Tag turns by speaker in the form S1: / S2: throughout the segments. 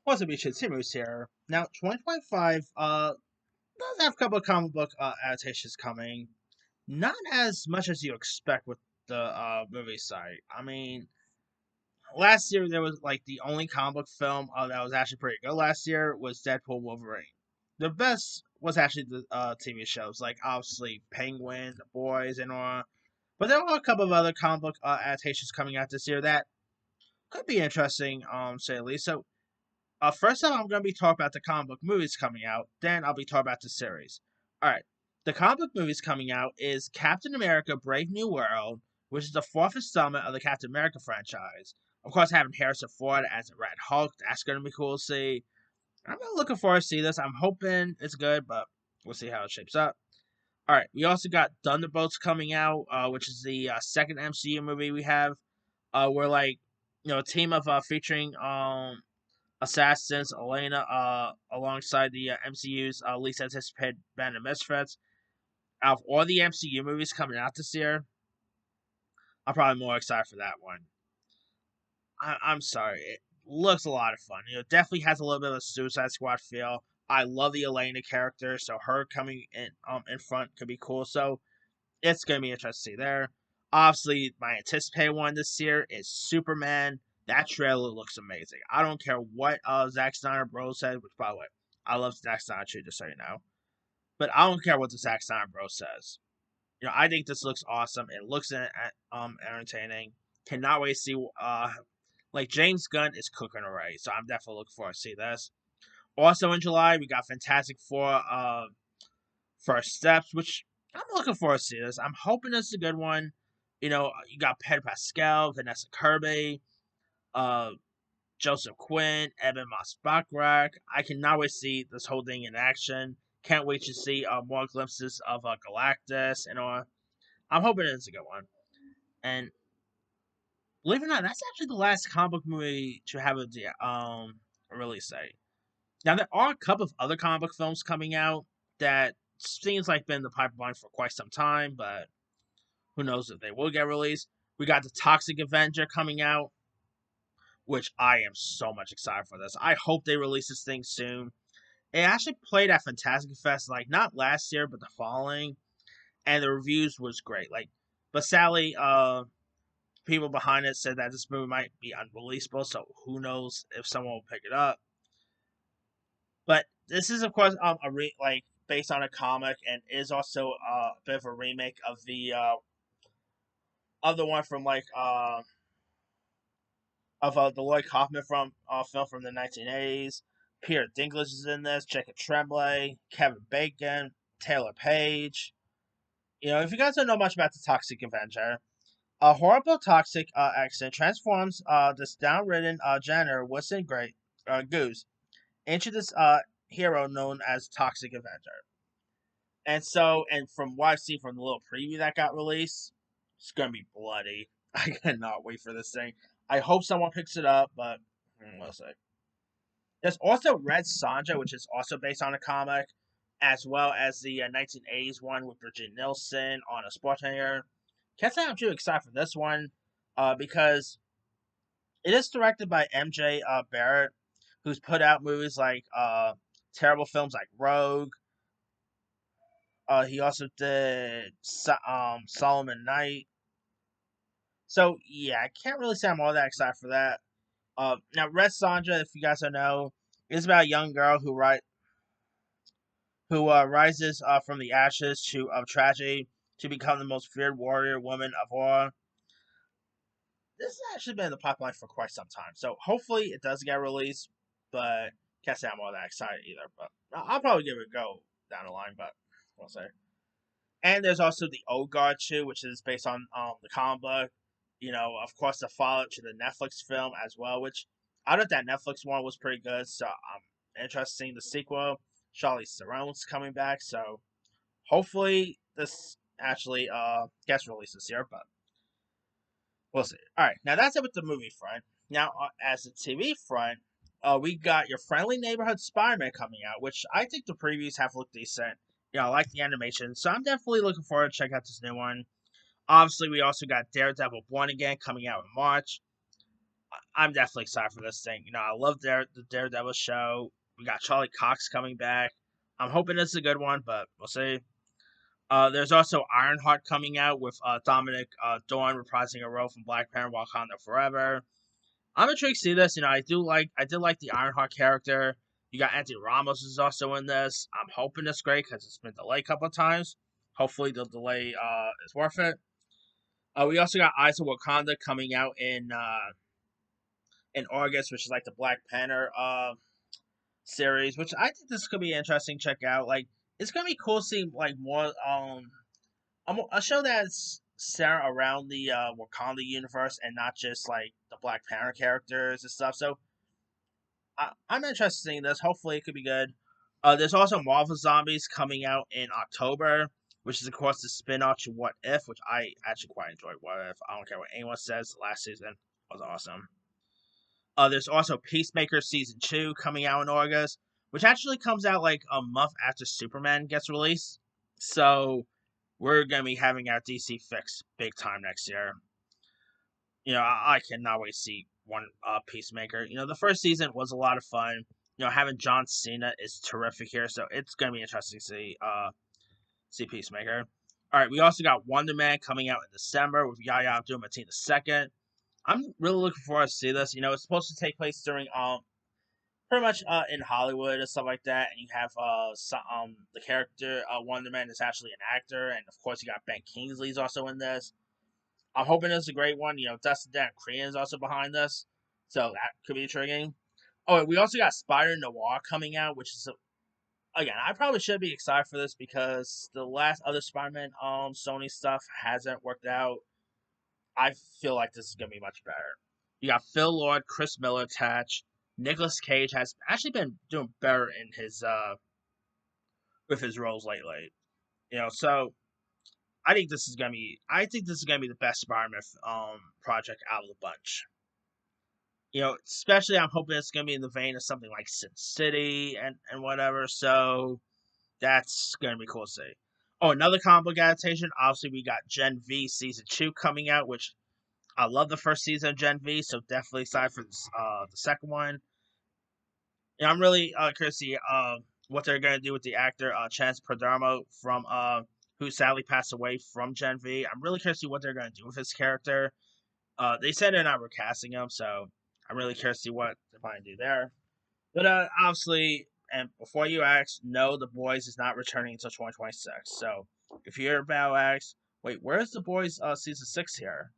S1: What's up, YouTube? Timus here. Now, 2025 does have a couple of comic book adaptations coming. Not as much as you expect with the movie side. I mean, last year there was like the only comic book film that was actually pretty good last year was Deadpool Wolverine. The best was actually the TV shows, like obviously Penguin, The Boys, and all. But there are a couple of other comic book adaptations coming out this year that could be interesting, say at least. So first up, I'm going to be talking about the comic book movies coming out. Then I'll be talking about the series. All right. The comic book movies coming out is Captain America Brave New World, which is the fourth installment of the Captain America franchise. Of course, having Harrison Ford as a Red Hulk, that's going to be cool to see. I'm really looking forward to see this. I'm hoping it's good, but we'll see how it shapes up. All right. We also got Thunderbolts coming out, which is the second MCU movie we have. We're like, a team of featuring Assassins, Elena, alongside the MCU's least anticipated band of misfits. Out of all the MCU movies coming out this year, I'm probably more excited for that one. I'm sorry, it looks a lot of fun. Definitely has a little bit of a Suicide Squad feel. I love the Elena character, so her coming in front could be cool. So it's gonna be interesting to see there. Obviously, my anticipated one this year is Superman. That trailer looks amazing. I don't care what Zack Snyder bro said, which by the way, I love Zack Snyder too, just so you know. But I don't care what the Zack Snyder bro says. I think this looks awesome. It looks entertaining. Cannot wait to see. Like James Gunn is cooking already, so I'm definitely looking forward to see this. Also in July, we got Fantastic Four First Steps, which I'm looking forward to see this. I'm hoping this is a good one. You got Pedro Pascal, Vanessa Kirby, uh, Joseph Quinn, Evan Moss Backrack. I cannot wait to see this whole thing in action. Can't wait to see more glimpses of Galactus and all. I'm hoping it's a good one. And believe it or not, that's actually the last comic book movie to have a release date. Now there are a couple of other comic book films coming out that seems like been in the pipeline for quite some time, but who knows if they will get released. We got the Toxic Avenger coming out, which I am so much excited for this. I hope they release this thing soon. It actually played at Fantastic Fest, like not last year, but the following, and the reviews was great. But sadly, people behind it said that this movie might be unreleasable, so who knows if someone will pick it up. But this is, of course, based on a comic, and is also a bit of a remake of the other one from the Lloyd Kaufman film from the 1980s. Peter Dinklage is in this. Jacob Tremblay, Kevin Bacon, Taylor Page. If you guys don't know much about the Toxic Avenger, a horrible toxic accident transforms this downridden janitor, Wilson Great Goose, into this hero known as Toxic Avenger. And from what I've seen from the little preview that got released, it's gonna be bloody. I cannot wait for this thing. I hope someone picks it up, but we'll see. There's also Red Sonja, which is also based on a comic, as well as the 1980s one with Bridget Nielsen on a Sporthanger. Can't say I'm too excited for this one, because it is directed by MJ Barrett, who's put out movies like terrible films like Rogue. He also did Solomon Knight. So yeah, I can't really say I'm all that excited for that. Now Red Sonja, if you guys don't know, is about a young girl who rises from the ashes of tragedy to become the most feared warrior woman of all. This has actually been in the pipeline for quite some time, so hopefully it does get released. But can't say I'm all that excited either. But I'll probably give it a go down the line. But we'll see. And there's also the Old Guard too, which is based on the comic book. Of course, the follow to the Netflix film as well, which I thought that Netflix one was pretty good. So I'm interested in the sequel. Charlize Theron's coming back, so hopefully this actually gets released this year. But we'll see. All right, now that's it with the movie front. Now, as the TV front, we got your friendly neighborhood Spider-Man coming out, which I think the previews have looked decent. I like the animation, so I'm definitely looking forward to check out this new one. Obviously, we also got Daredevil Born Again coming out in March. I'm definitely excited for this thing. I love the Daredevil show. We got Charlie Cox coming back. I'm hoping it's a good one, but we'll see. There's also Ironheart coming out with Dominic Dorn reprising a role from Black Panther Wakanda Forever. I'm intrigued to see this. I did like the Ironheart character. You got Anthony Ramos is also in this. I'm hoping it's great because it's been delayed a couple of times. Hopefully the delay is worth it. We also got Eyes of Wakanda coming out in August, which is like the Black Panther series, which I think this could be interesting. Check out, like it's gonna be cool seeing like more a show that's set around the Wakanda universe and not just like the Black Panther characters and stuff. So I'm interested in seeing this. Hopefully, it could be good. There's also Marvel Zombies coming out in October, which is of course the spin-off to What If, which I actually quite enjoyed. What If? I don't care what anyone says. Last season was awesome. There's also Peacemaker season 2 coming out in August, which actually comes out like a month after Superman gets released. So we're gonna be having our DC fix big time next year. I cannot wait to see one Peacemaker. The first season was a lot of fun. Having John Cena is terrific here, so it's gonna be interesting to see Peacemaker. All right, we also got Wonder Man coming out in December with Yahya Abdul-Mateen II. I'm really looking forward to see this. It's supposed to take place during pretty much in Hollywood and stuff like that, and you have the character Wonder Man is actually an actor, and of course you got Ben Kingsley's also in this. I'm hoping it's a great one. Dustin Dan Korean is also behind this, so that could be intriguing. Oh, and we also got Spider Noir coming out, which is again, I probably should be excited for this because the last other Spider-Man Sony stuff hasn't worked out. I feel like this is gonna be much better. You got Phil Lord, Chris Miller attached. Nicolas Cage has actually been doing better in his with his roles lately. So I think this is gonna be the best Spider-Man project out of the bunch. Especially I'm hoping it's gonna be in the vein of something like Sin City and whatever. So that's gonna be cool to see. Oh, another comic book adaptation. Obviously, we got Gen V season 2 coming out, which I love the first season of Gen V, so definitely excited for the second one. I'm really curious to see what they're gonna do with the actor Chance Perdomo from who sadly passed away from Gen V. I'm really curious to see what they're gonna do with his character. They said they're not recasting him, so I'm really curious to see what they're going to do there. But obviously, and before you ask, no, The Boys is not returning until 2026. So if you're about to ask, wait, where's The Boys season 6 here?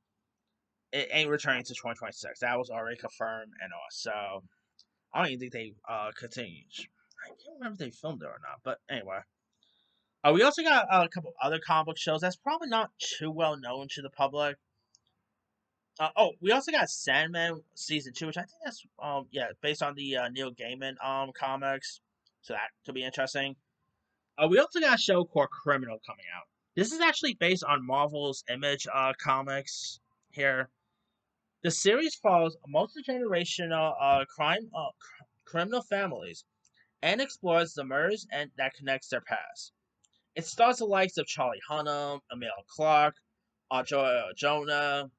S1: It ain't returning to 2026. That was already confirmed and all. So I don't even think they continued. I can't remember if they filmed it or not. But anyway. We also got a couple other comic book shows that's probably not too well known to the public. We also got Sandman season 2, which I think that's based on the Neil Gaiman comics, so that could be interesting. We also got a show called Criminal coming out. This is actually based on Marvel's Image comics here. The series follows multi-generational criminal families and explores the murders and that connects their past. It stars the likes of Charlie Hunnam, Emil Clark, Joy Jonah,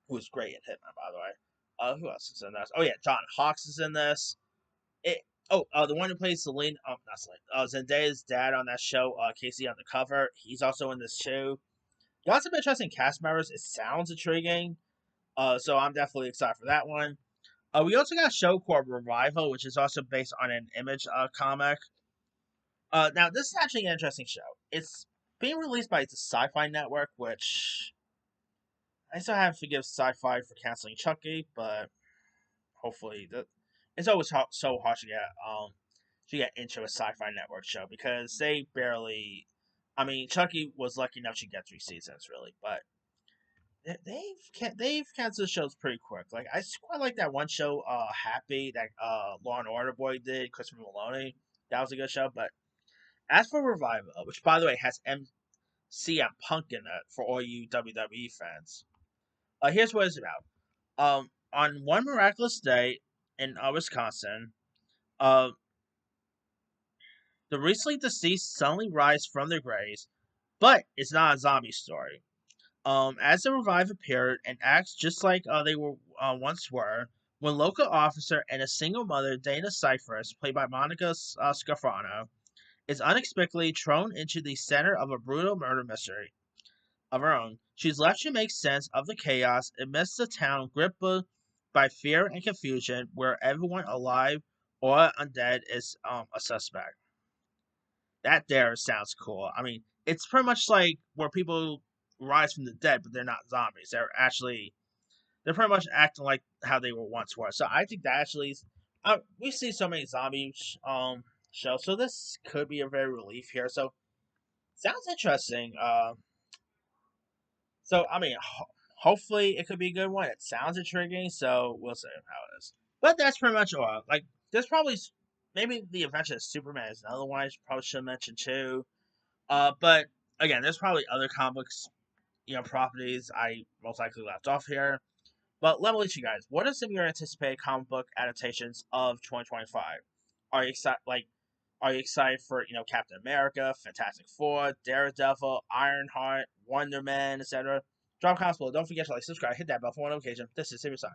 S1: who was great at Hitman, by the way. Who else is in this? Oh yeah, John Hawkes is in this. The one who plays Celine, not Celine, Zendaya's dad on that show, Casey Undercover. He's also in this too. Lots of interesting cast members. It sounds intriguing. So I'm definitely excited for that one. We also got a show called Revival, which is also based on an Image comic. Now this is actually an interesting show. It's being released by the Sci-Fi Network, which I still have to forgive Sci-Fi for canceling Chucky, but hopefully it's always so hard to get into a Sci-Fi Network show because they barely. I mean, Chucky was lucky enough to get 3 seasons, really, but they've canceled shows pretty quick. Like I quite like that one show, Happy, that Law and Order boy did, Christopher Maloney. That was a good show, but as for Revival, which by the way has CM Punk in it for all you WWE fans, here's what it's about. On one miraculous day in Wisconsin, uh, the recently deceased suddenly rise from their graves, but it's not a zombie story. As the revive appeared and acts just like they were once were, when local officer and a single mother, Dana Cyphers, played by Monica Scafrano, is unexpectedly thrown into the center of a brutal murder mystery of her own. She's left to make sense of the chaos amidst a town gripped by fear and confusion, where everyone alive or undead is a suspect. That there sounds cool. I mean, it's pretty much like where people rise from the dead, but they're not zombies. They're pretty much acting like how they were once were. So I think that actually, we see so many zombie shows, so this could be a very relief here. So sounds interesting. So I mean, hopefully it could be a good one. It sounds intriguing, so we'll see how it is. But that's pretty much all. Like, there's probably maybe the Adventure of Superman is another one I probably should mention too. But again, there's probably other comics, properties I most likely left off here. But let me let you guys. What are some of your anticipated comic book adaptations of 2025? Are you excited? Are you excited for Captain America, Fantastic Four, Daredevil, Ironheart, Wonder Man, etc.? Drop comments below. Don't forget to like, subscribe, hit that bell for notification. This is Serious Sign.